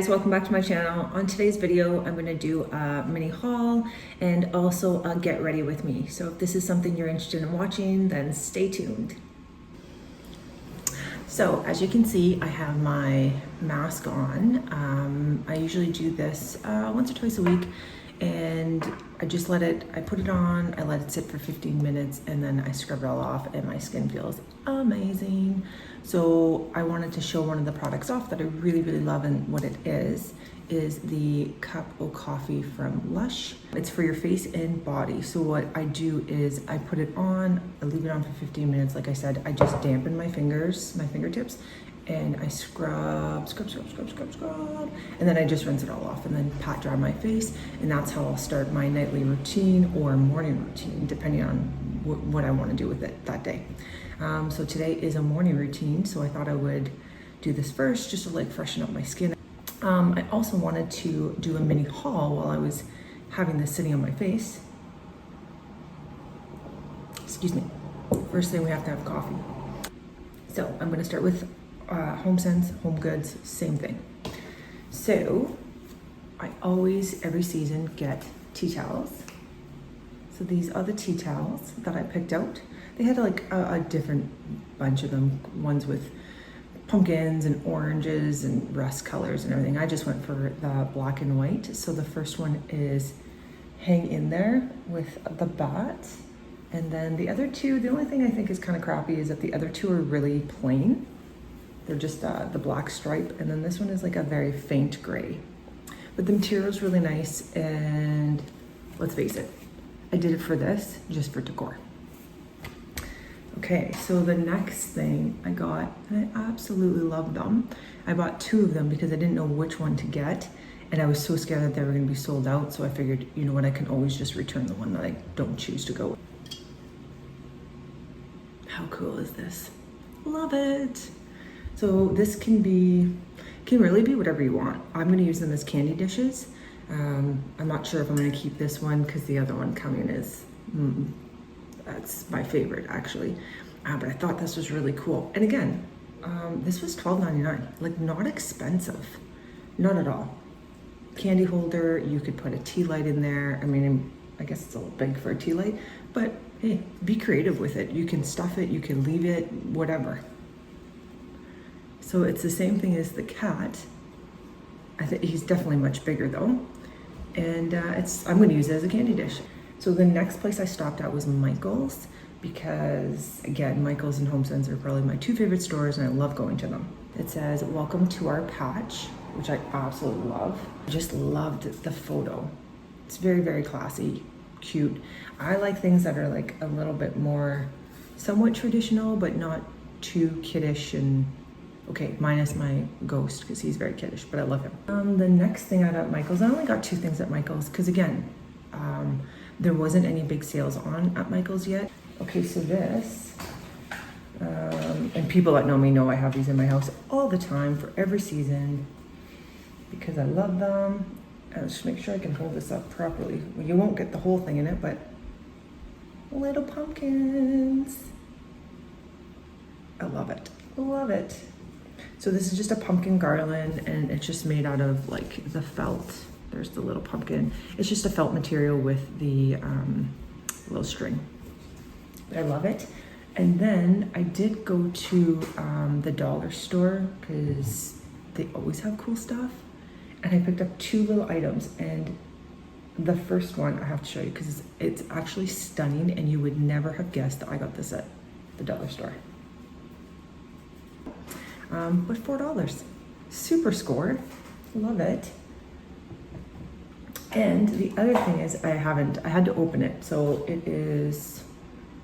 guys, welcome back to my channel. On today's video, I'm gonna do a mini haul and also a get ready with me. So if this is something you're interested in watching, then stay tuned. So as you can see, I have my mask on. I usually do this once or twice a week, and I put it on, I let it sit for 15 minutes, and then I scrub it all off, and my skin feels amazing. So I wanted to show one of the products off that I really, really love, and what it is the cup of coffee from Lush. It's for your face and body. So what I do is I put it on, I leave it on for 15 minutes. Like I said, I just dampen my fingertips, and I scrub, and then I just rinse it all off and then pat dry my face. And that's how I'll start my nightly routine or morning routine, depending on what I want to do with it that day. So today is a morning routine, so I thought I would do this first just to like freshen up my skin. I also wanted to do a mini haul while I was having this sitting on my face. Excuse me. First thing, we have to have coffee. So I'm going to start with HomeSense, Home Goods, same thing. So I always, every season, get tea towels. So these are the tea towels that I picked out. They had like a different bunch of them, ones with pumpkins and oranges and rust colors and everything. I just went for the black and white. So the first one is Hang In There with the bat. And then the other two, the only thing I think is kind of crappy is that the other two are really plain. They're just the black stripe. And then this one is like a very faint gray. But the material is really nice, and let's face it, I did it for this, just for decor. Okay, so the next thing I got, and I absolutely love them. I bought two of them because I didn't know which one to get, and I was so scared that they were gonna be sold out, so I figured, you know what, I can always just return the one that I don't choose to go with. How cool is this? Love it. So this can really be whatever you want. I'm gonna use them as candy dishes. I'm not sure if I'm gonna keep this one because the other one coming is, that's my favorite actually. But I thought this was really cool. And again, this was $12.99, like not expensive, not at all. Candy holder, you could put a tea light in there. I mean, I guess it's a little big for a tea light, but hey, be creative with it. You can stuff it, you can leave it, whatever. So it's the same thing as the cat. I think he's definitely much bigger though. And I'm gonna use it as a candy dish. So the next place I stopped at was Michael's, because again, Michael's and HomeSense are probably my two favorite stores, and I love going to them. It says, "Welcome to our patch," which I absolutely love. I just loved the photo. It's very, very classy, cute. I like things that are like a little bit more somewhat traditional, but not too kiddish, and okay, minus my ghost, because he's very kiddish, but I love him. The next thing I got at Michael's, I only got two things at Michael's, because again, there wasn't any big sales on at Michael's yet. Okay, so this, and people that know me know I have these in my house all the time for every season because I love them. I'll just make sure I can hold this up properly. Well, you won't get the whole thing in it, but little pumpkins. I love it, love it. So this is just a pumpkin garland, and it's just made out of like the felt. There's the little pumpkin. It's just a felt material with the little string. But I love it. And then I did go to the dollar store because they always have cool stuff. And I picked up two little items. And the first one I have to show you because it's actually stunning, and you would never have guessed that I got this at the dollar store. But $4. Super score. Love it. And the other thing is I had to open it. So it is,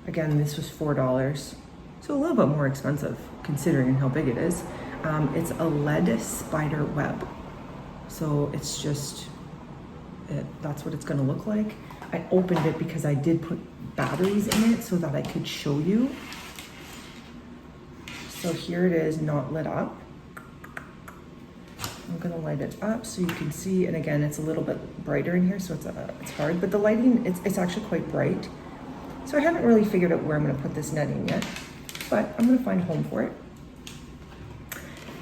again, this was $4. So a little bit more expensive considering how big it is. It's a lead spider web. So it's just, that's what it's gonna look like. I opened it because I did put batteries in it so that I could show you. So here it is, not lit up. I'm gonna light it up so you can see, and again, it's a little bit brighter in here, so it's hard, but the lighting, it's actually quite bright. So I haven't really figured out where I'm gonna put this netting yet, but I'm gonna find a home for it.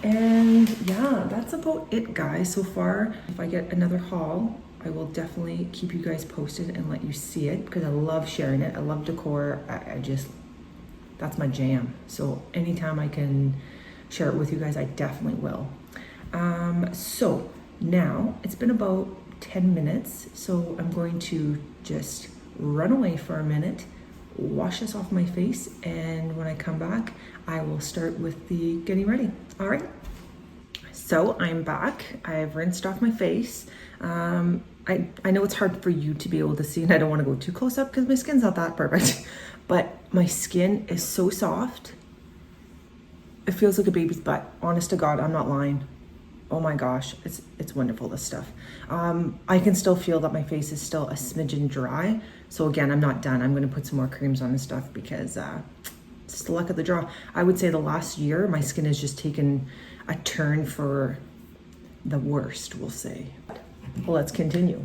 And yeah, that's about it, guys, so far. If I get another haul, I will definitely keep you guys posted and let you see it because I love sharing it. I love decor. I just, that's my jam. So anytime I can share it with you guys, I definitely will. So now it's been about 10 minutes. So I'm going to just run away for a minute, wash this off my face, and when I come back, I will start with the getting ready. All right. So I'm back. I've rinsed off my face. I know it's hard for you to be able to see, and I don't want to go too close up because my skin's not that perfect, but my skin is so soft. It feels like a baby's butt. Honest to God, I'm not lying. Oh my gosh, it's wonderful, this stuff. I can still feel that my face is still a smidgen dry. So again, I'm not done. I'm gonna put some more creams on this stuff because it's the luck of the draw. I would say the last year, my skin has just taken a turn for the worst, we'll say. Well, let's continue.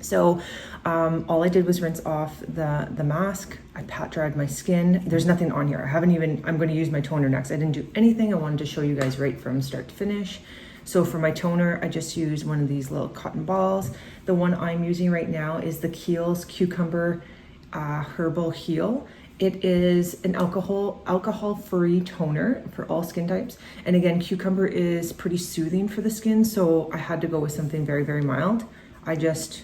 So all I did was rinse off the mask. I pat dried my skin. There's nothing on here. I'm gonna use my toner next. I didn't do anything. I wanted to show you guys right from start to finish. So for my toner, I just used one of these little cotton balls. The one I'm using right now is the Kiehl's Cucumber Herbal Heal. It is an alcohol-free toner for all skin types. And again, cucumber is pretty soothing for the skin, so I had to go with something very, very mild. I just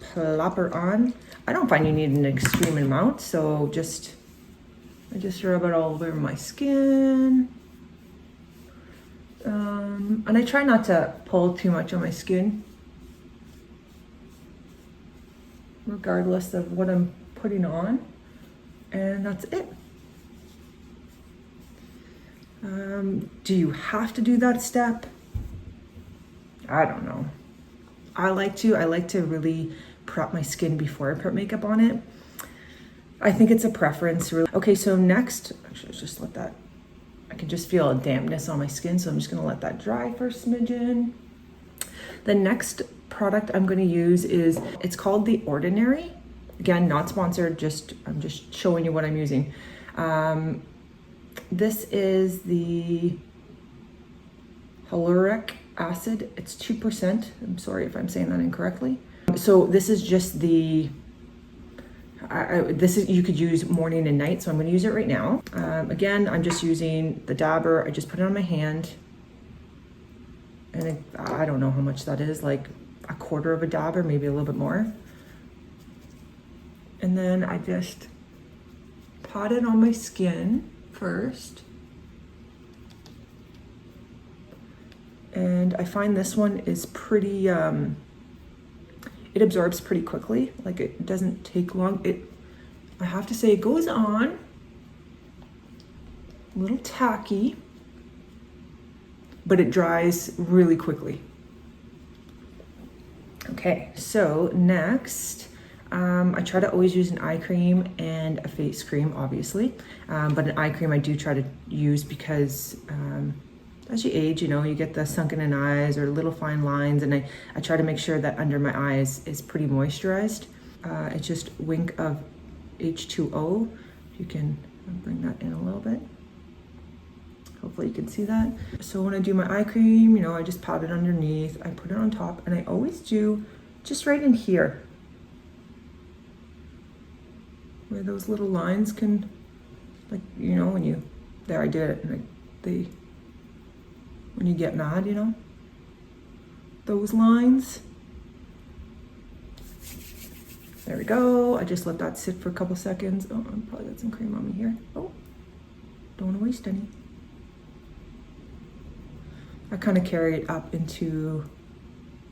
plop her on. I don't find you need an extreme amount, so I just rub it all over my skin. And I try not to pull too much on my skin, regardless of what I'm putting on, and that's it. Do you have to do that step? I don't know. I like to really prep my skin before I put makeup on it. I think it's a preference, really. Okay, so next, actually, let's just let that, I can just feel a dampness on my skin, so I'm just gonna let that dry for a smidgen. The next product I'm gonna use it's called The Ordinary. Again, not sponsored, I'm just showing you what I'm using. This is the hyaluronic acid. It's 2%. I'm sorry if I'm saying that incorrectly. So this is just you could use morning and night, so I'm going to use it right now. Again, I'm just using the dabber. I just put it on my hand, and I don't know how much that is, like a quarter of a dabber, maybe a little bit more. And then I just pat it on my skin first. And I find this one is pretty, it absorbs pretty quickly. Like, it doesn't take long. I have to say, it goes on a little tacky, but it dries really quickly. Okay, so next, I try to always use an eye cream and a face cream, obviously. But an eye cream I do try to use because as you age, you get the sunken in eyes or little fine lines, and I try to make sure that under my eyes is pretty moisturized. It's just Wink of H2O. You can bring that in a little bit. Hopefully you can see that. So when I do my eye cream, I just pat it underneath, I put it on top, and I always do just right in here, where those little lines can, like, there I did it, and when you get mad, those lines. There we go. I just let that sit for a couple seconds. Oh, I probably got some cream on me here. Oh, don't want to waste any. I kind of carry it up into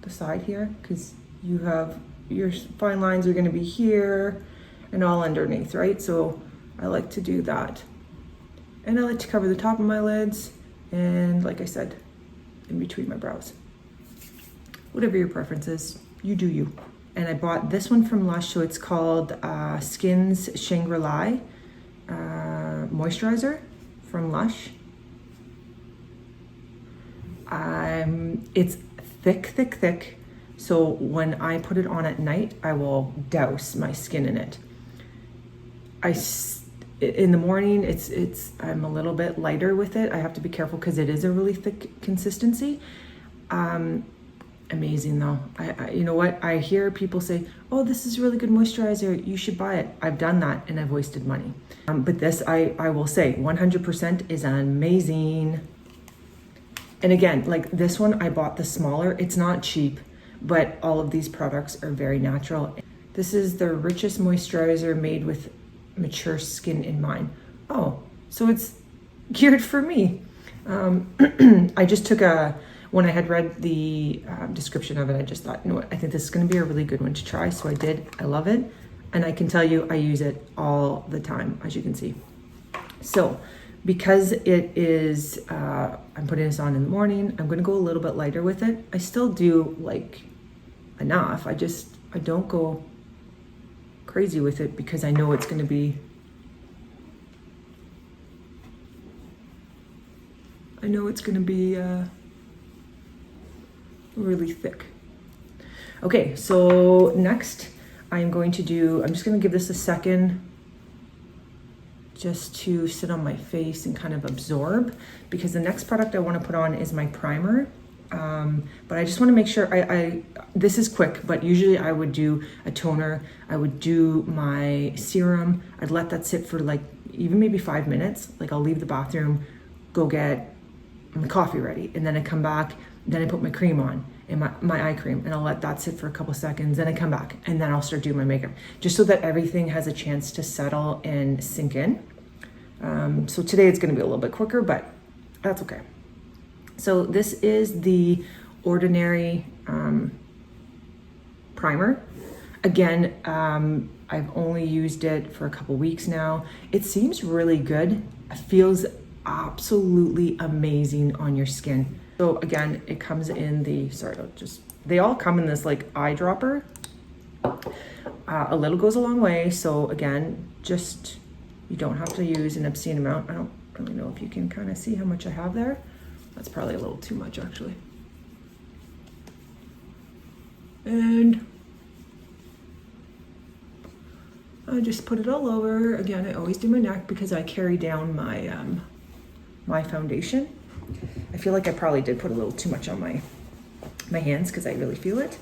the side here because you have your fine lines are going to be here and all underneath, right? So I like to do that. And I like to cover the top of my lids and, like I said, in between my brows. Whatever your preference is, you do you. And I bought this one from Lush, so it's called Skins Shangri-La moisturizer from Lush. It's thick, so when I put it on at night, I will douse my skin in it. in the morning, I'm a little bit lighter with it. I have to be careful because it is a really thick consistency. Amazing though. You know what? I hear people say, oh, this is really good moisturizer, you should buy it. I've done that and I've wasted money. But this, I will say 100% is amazing. And again, like this one, I bought the smaller. It's not cheap, but all of these products are very natural. This is the richest moisturizer made with mature skin in mind. Oh, so it's geared for me. I just took when I had read the description of it, I just thought, you know what, I think this is going to be a really good one to try. So I did. I love it. And I can tell you, I use it all the time, as you can see. So because it is, I'm putting this on in the morning, I'm going to go a little bit lighter with it. I still do like enough. I don't go crazy with it because I know it's going to be, really thick. Okay, so next I'm just going to give this a second just to sit on my face and kind of absorb, because the next product I want to put on is my primer. But I just want to make sure this is quick, but usually I would do a toner, I would do my serum, I'd let that sit for like even maybe 5 minutes. Like I'll leave the bathroom, go get my coffee ready, and then I come back, then I put my cream on and my eye cream, and I'll let that sit for a couple seconds, then I come back and then I'll start doing my makeup, just so that everything has a chance to settle and sink in. So today it's going to be a little bit quicker, but that's okay. So this is the Ordinary primer. Again, I've only used it for a couple weeks now. It seems really good. It feels absolutely amazing on your skin. So again, it comes in they all come in this like eyedropper. A little goes a long way. So again, you don't have to use an obscene amount. I don't really know if you can kind of see how much I have there. That's probably a little too much actually. And I just put it all over. Again, I always do my neck because I carry down my my foundation. I feel like I probably did put a little too much on my hands because I really feel it.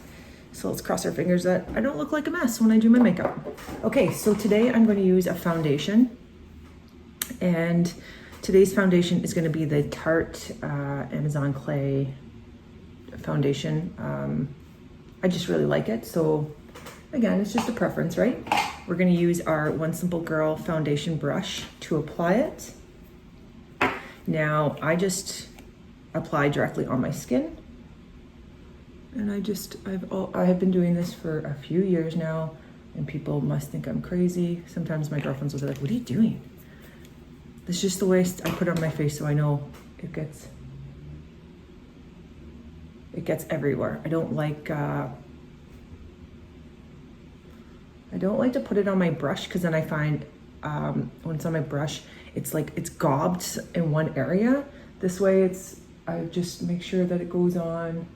So let's cross our fingers that I don't look like a mess when I do my makeup. Okay, so today I'm going to use a foundation, and today's foundation is going to be the Tarte Amazon Clay foundation. I just really like it. So again, it's just a preference, right? We're going to use our One Simple Girl foundation brush to apply it. Now, I just apply directly on my skin. And I have been doing this for a few years now, and people must think I'm crazy. Sometimes my girlfriends will be like, what are you doing? This is just the way I put it on my face, so I know it gets everywhere. I don't like to put it on my brush, because then I find when it's on my brush, it's like it's gobbed in one area. This way I just make sure that it goes on.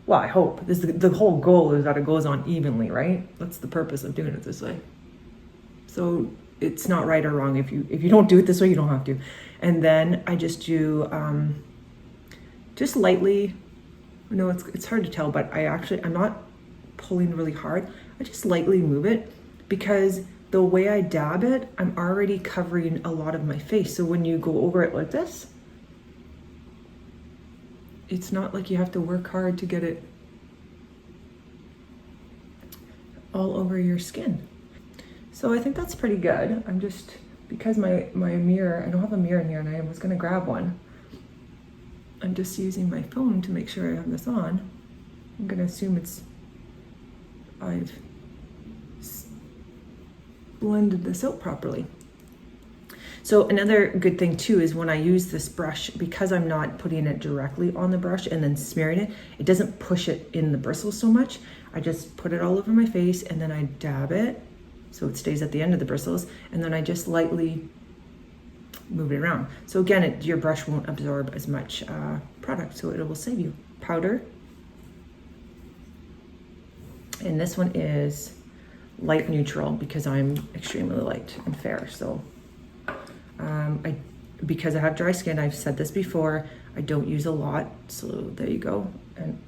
Well, I hope. The whole goal is that it goes on evenly, right? That's the purpose of doing it this way. So it's not right or wrong. If you don't do it this way, you don't have to. And then I just do just lightly. No, it's hard to tell, but I'm not pulling really hard. I just lightly move it, because the way I dab it, I'm already covering a lot of my face. So when you go over it like this, it's not like you have to work hard to get it all over your skin. So I think that's pretty good. I'm just, because my mirror, I don't have a mirror in here, and I was gonna grab one. I'm just using my phone to make sure I have this on. I'm gonna assume I've blended this out properly. So another good thing too is when I use this brush, because I'm not putting it directly on the brush and then smearing it, it doesn't push it in the bristles so much. I just put it all over my face, and then I dab it so it stays at the end of the bristles, and then I just lightly move it around. So again, your brush won't absorb as much product, so it will save you. Powder. And this one is light neutral, because I'm extremely light and fair. So Because I have dry skin, I've said this before, I don't use a lot. So there you go. And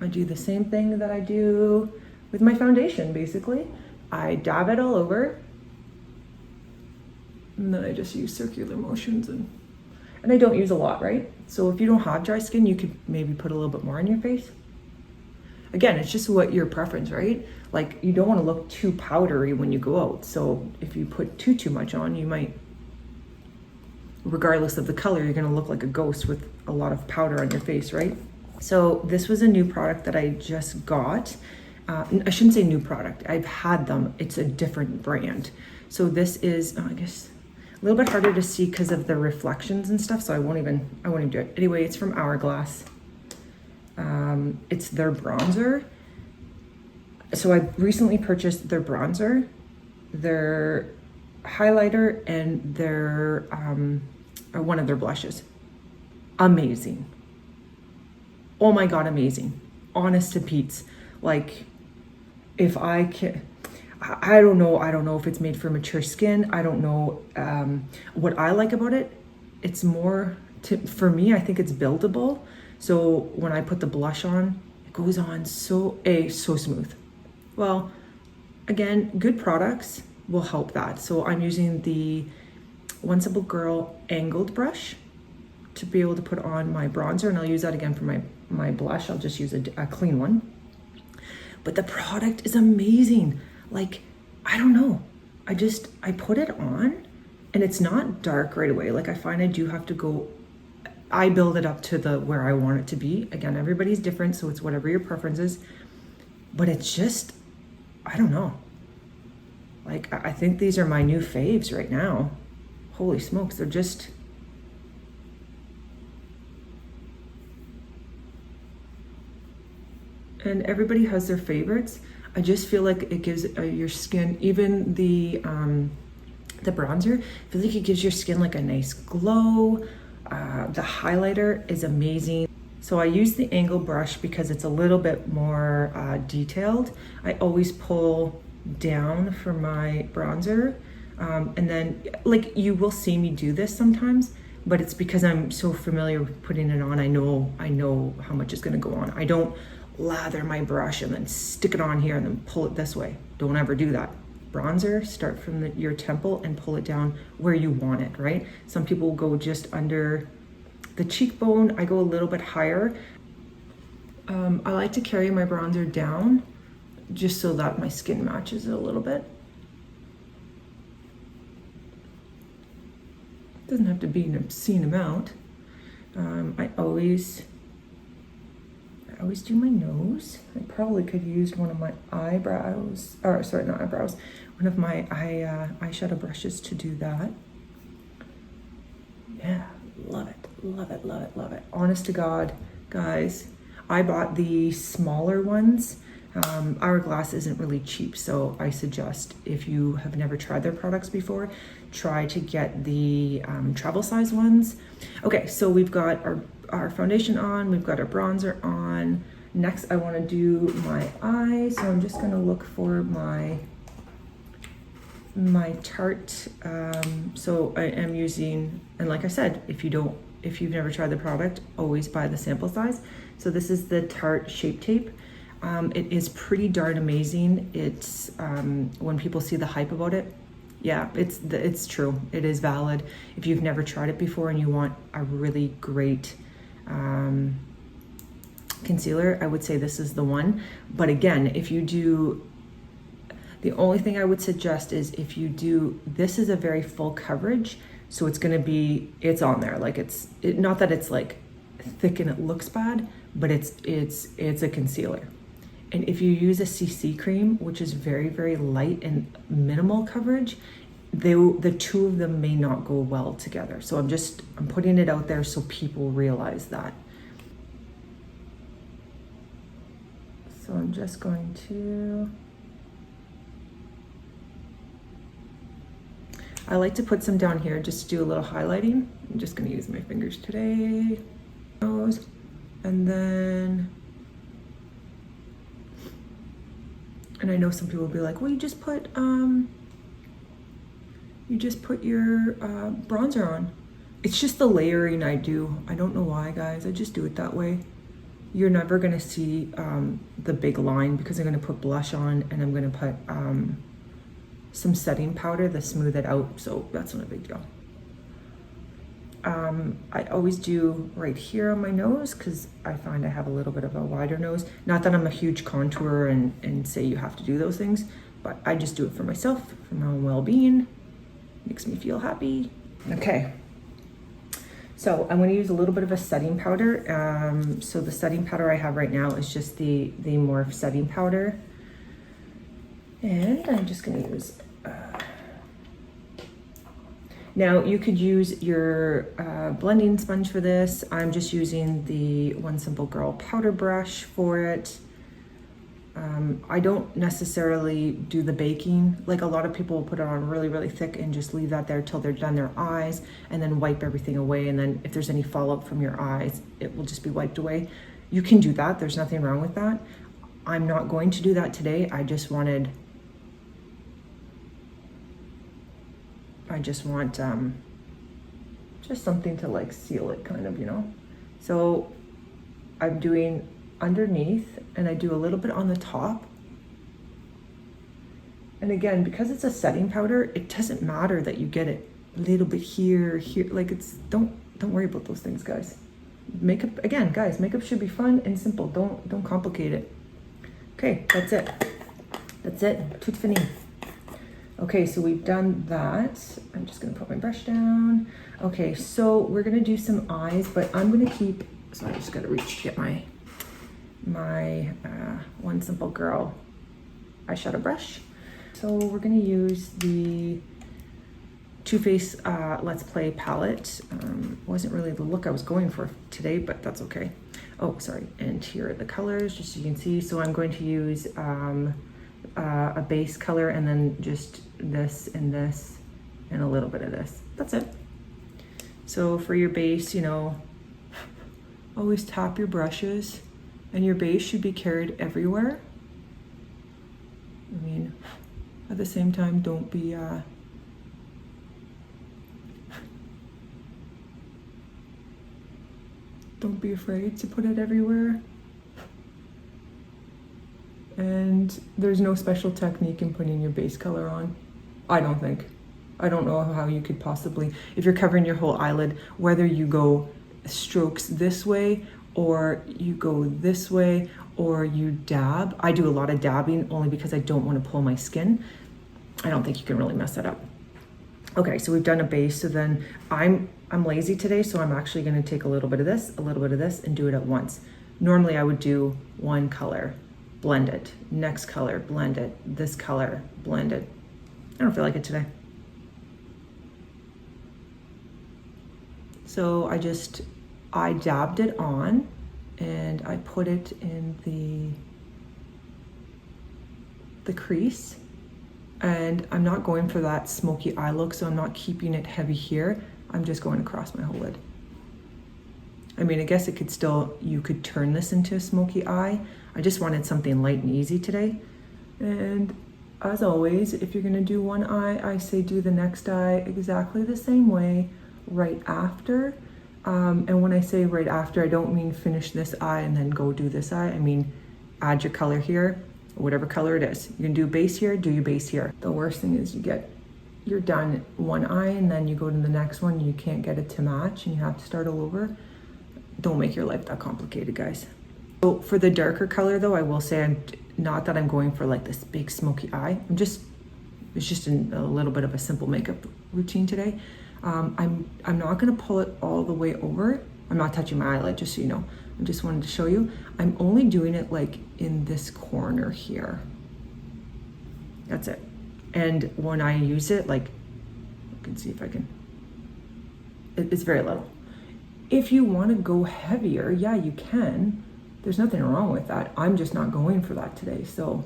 I do the same thing that I do with my foundation, basically. I dab it all over, and then I just use circular motions, and I don't use a lot, right? So if you don't have dry skin, you could maybe put a little bit more on your face. Again, it's just what your preference, right? Like, you don't want to look too powdery when you go out. So if you put too much on, you might, regardless of the color, you're gonna look like a ghost with a lot of powder on your face, right? So this was a new product that I just got. I shouldn't say new product. I've had them. It's a different brand. So this is, I guess, a little bit harder to see because of the reflections and stuff. So I won't even do it. Anyway, it's from Hourglass. It's their bronzer. So I recently purchased their bronzer, their highlighter, and their one of their blushes. Amazing. Oh my God, amazing. Honest to Pete's. Like, if I can, I don't know if it's made for mature skin. I don't know. What I like about it, it's more, for me, I think it's buildable. So when I put the blush on, it goes on so smooth. Well, again, good products will help that. So I'm using the One Simple Girl angled brush to be able to put on my bronzer, and I'll use that again for my blush. I'll just use a clean one. But the product is amazing. Like, I don't know. I put it on and it's not dark right away. Like, I find I do have to go, I build it up to where I want it to be. Again, everybody's different, so it's whatever your preference is. But it's just, I don't know. Like, I think these are my new faves right now. Holy smokes, they're just, and everybody has their favorites. I just feel like it gives your skin, even the bronzer, I feel like it gives your skin like a nice glow. The highlighter is amazing. So I use the angle brush because it's a little bit more detailed. I always pull down for my bronzer. And then, like, you will see me do this sometimes, but it's because I'm so familiar with putting it on. I know how much is gonna go on. I don't lather my brush and then stick it on here and then pull it this way. Don't ever do that. Bronzer, start from your temple and pull it down where you want it, right? Some people go just under the cheekbone. I go a little bit higher. I like to carry my bronzer down just so that my skin matches it a little bit. Doesn't have to be an obscene amount. I always do my nose. I probably could use one of my eyebrows, or sorry, not eyebrows, one of my eyeshadow brushes to do that. Yeah, love it, love it, love it, love it. Honest to God, guys, I bought the smaller ones. Hourglass isn't really cheap, so I suggest, if you have never tried their products before, try to get the travel size ones. Okay, so we've got our foundation on, we've got our bronzer on. Next, I want to do my eye, so I'm just going to look for my Tarte. So I am using, and like I said, if you've never tried the product, always buy the sample size. So this is the Tarte Shape Tape. It is pretty darn amazing. It's when people see the hype about it, yeah, it's true. It is valid. If you've never tried it before and you want a really great concealer, I would say this is the one. But again, if you do, the only thing I would suggest is if you do, this is a very full coverage, so it's gonna be, it's on there. Like not that it's like thick and it looks bad, but it's a concealer. And if you use a CC cream, which is very, very light and minimal coverage, the two of them may not go well together. So I'm putting it out there so people realize that. So I'm just going to, I like to put some down here just to do a little highlighting. I'm just gonna use my fingers today. Nose, and then, and I know some people will be like, well, you just put you just put your bronzer on. It's just the layering I do. I don't know why, guys. I just do it that way. You're never gonna see the big line because I'm gonna put blush on and I'm gonna put some setting powder to smooth it out, so that's not a big deal. I always do right here on my nose because I find I have a little bit of a wider nose. Not that I'm a huge contourer and say you have to do those things, but I just do it for myself, for my own well-being. Makes me feel happy. Okay, so I'm going to use a little bit of a setting powder. So the setting powder I have right now is just the Morphe setting powder. And I'm just going to use... Now you could use your blending sponge for this. I'm just using the One Simple Girl powder brush for it. I don't necessarily do the baking. Like a lot of people will put it on really, really thick and just leave that there till they're done their eyes and then wipe everything away. And then if there's any fallout from your eyes, it will just be wiped away. You can do that. There's nothing wrong with that. I'm not going to do that today. I just want just something to like seal it kind of, you know? So I'm doing underneath and I do a little bit on the top. And again, because it's a setting powder, it doesn't matter that you get it a little bit here, like don't worry about those things, guys. Makeup, again, guys, makeup should be fun and simple. Don't complicate it. Okay, that's it. That's it, tout fini. Okay, so we've done that. I'm just gonna put my brush down. Okay, so we're gonna do some eyes, but I'm gonna keep, so I just gotta reach to get my One Simple Girl eyeshadow brush. So we're gonna use the Too Faced Let's Play palette. Wasn't really the look I was going for today, but that's okay. Oh, sorry, and here are the colors, just so you can see. So I'm going to use a base color and then just this and a little bit of this. That's it. So for your base, you know, always tap your brushes and your base should be carried everywhere. I mean, at the same time, don't be afraid to put it everywhere. And there's no special technique in putting your base color on. I don't think. I don't know how you could possibly, if you're covering your whole eyelid, whether you go strokes this way or you go this way or you dab. I do a lot of dabbing only because I don't want to pull my skin. I don't think you can really mess that up. Okay, so we've done a base. So then I'm lazy today, so I'm actually going to take a little bit of this, and do it at once. Normally I would do one color, blend it, next color, blend it, this color, blend it. I don't feel like it today. So I dabbed it on and I put it in the crease, and I'm not going for that smoky eye look, so I'm not keeping it heavy here. I'm just going across my whole lid. I mean, I guess you could turn this into a smoky eye. I just wanted something light and easy today. And as always, if you're gonna do one eye, I say do the next eye exactly the same way right after. And when I say right after, I don't mean finish this eye and then go do this eye. I mean, add your color here, whatever color it is. You can do base here, do your base here. The worst thing is you're done one eye and then you go to the next one, you can't get it to match and you have to start all over. Don't make your life that complicated, guys. So for the darker color though, I will say not that I'm going for like this big smoky eye. It's just a little bit of a simple makeup routine today. I'm not gonna pull it all the way over. I'm not touching my eyelid, just so you know. I just wanted to show you. I'm only doing it like in this corner here. That's it. And when I use it, like, you can see if I can, it's very little. If you wanna go heavier, yeah, you can. There's nothing wrong with that. I'm just not going for that today. So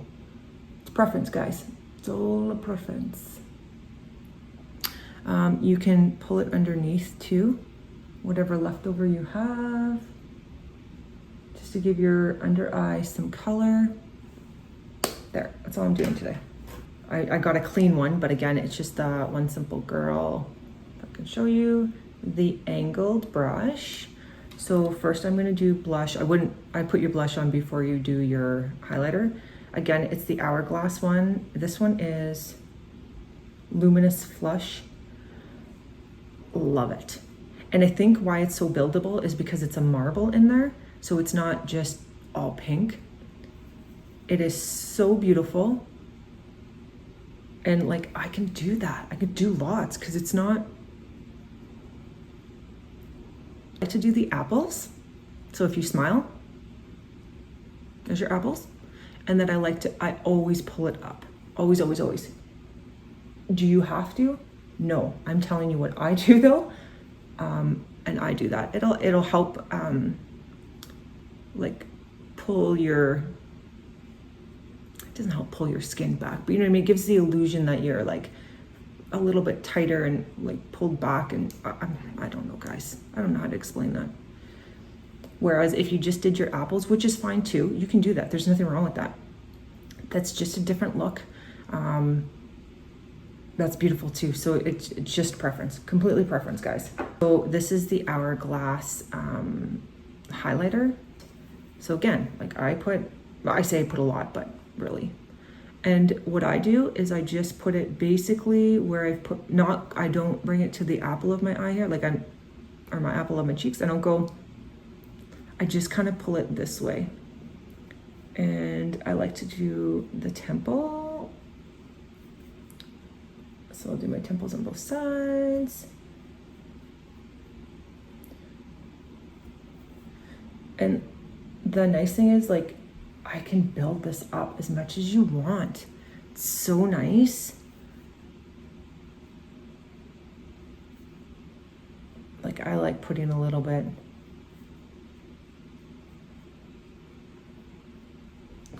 it's preference, guys. It's all a preference. You can pull it underneath too, whatever leftover you have, just to give your under eye some color. There, that's all I'm doing today. I got a clean one, but again, it's just the One Simple Girl. If I can show you the angled brush. So first I'm gonna do blush. I put your blush on before you do your highlighter. Again, it's the Hourglass one. This one is Luminous Flush. Love it. And I think why it's so buildable is because it's a marble in there. So it's not just all pink. It is so beautiful. And like, I can do that. I could do lots because it's not. I like to do the apples. So if you smile, there's your apples. And then I always pull it up. Always, always, always. Do you have to? No, I'm telling you what I do though. And I do that. It'll help like pull your, it doesn't help pull your skin back, but you know what I mean? It gives the illusion that you're like a little bit tighter and like pulled back, and I don't know, guys. I don't know how to explain that. Whereas if you just did your apples, which is fine too, you can do that. There's nothing wrong with that. That's just a different look. That's beautiful too. So it's just preference, completely preference, guys. So this is the Hourglass highlighter. So again, like I say I put a lot, but really. And what I do is I just put it basically where I've put, I don't bring it to the apple of my eye here, or my apple of my cheeks. I just kind of pull it this way. And I like to do the temple. So I'll do my temples on both sides. And the nice thing is, like, I can build this up as much as you want. It's so nice. Like, I like putting a little bit.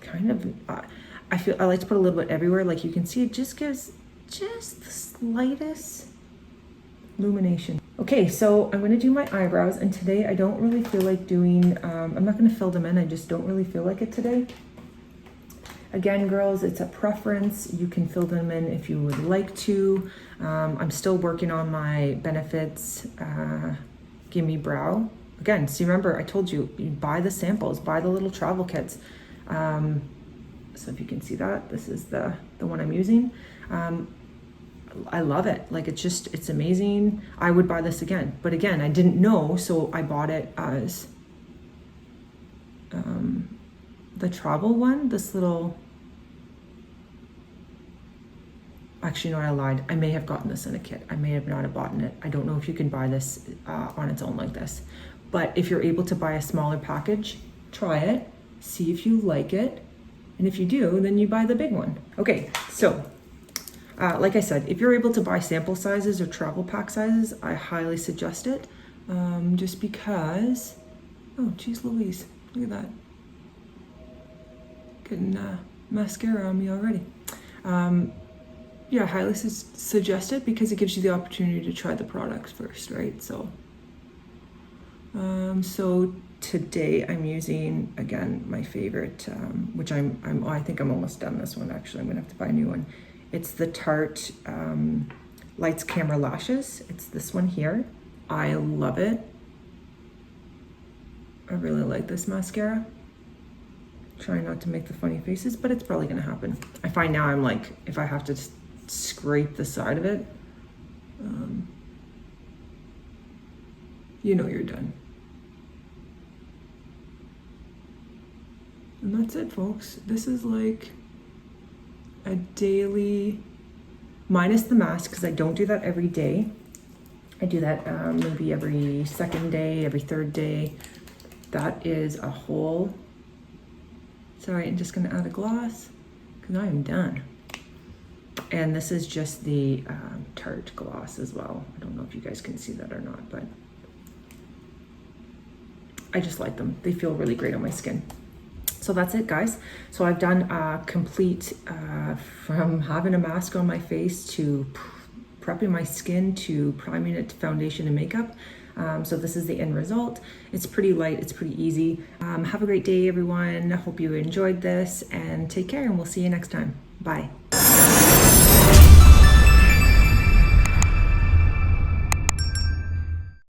Kind of, I like to put a little bit everywhere. Like you can see, it just gives just the slightest illumination. Okay, so I'm gonna do my eyebrows, and today I don't really feel like doing, I'm not gonna fill them in, I just don't really feel like it today. Again, girls, it's a preference. You can fill them in if you would like to. I'm still working on my Benefits Gimme Brow. Again, see, remember, I told you, you buy the samples, buy the little travel kits. So if you can see that, this is the one I'm using. I love it. Like, it's amazing. I would buy this again, but again, I didn't know, so I bought it as the travel one, this little, actually no, I lied. I may have gotten this in a kit. I may have not have bought it. I don't know if you can buy this on its own like this, but if you're able to buy a smaller package, try it, see if you like it. And if you do, then you buy the big one. Okay, so like I said, if you're able to buy sample sizes or travel pack sizes, I highly suggest it. Just because, oh geez Louise, look at that. Getting mascara on me already. Yeah, highly suggest it because it gives you the opportunity to try the products first, right? So, so today I'm using, again, my favorite, which I think I'm almost done this one actually. I'm gonna have to buy a new one. It's the Tarte Lights Camera Lashes. It's this one here. I love it. I really like this mascara. Trying not to make the funny faces, but it's probably gonna happen. I find now I'm like, if I have to just scrape the side of it, you know you're done. And that's it, folks. This is like a daily, minus the mask, because I don't do that every day. I do that maybe every second day, every third day. That is a whole, sorry, I'm just gonna add a gloss because I am done. And this is just the Tarte gloss as well. I don't know if you guys can see that or not, but I just like them. They feel really great on my skin. So that's it, guys. So I've done a complete, from having a mask on my face to prepping my skin to priming it to foundation and makeup. So this is the end result. It's pretty light, it's pretty easy. Have a great day, everyone. I hope you enjoyed this, and take care, and we'll see you next time. Bye.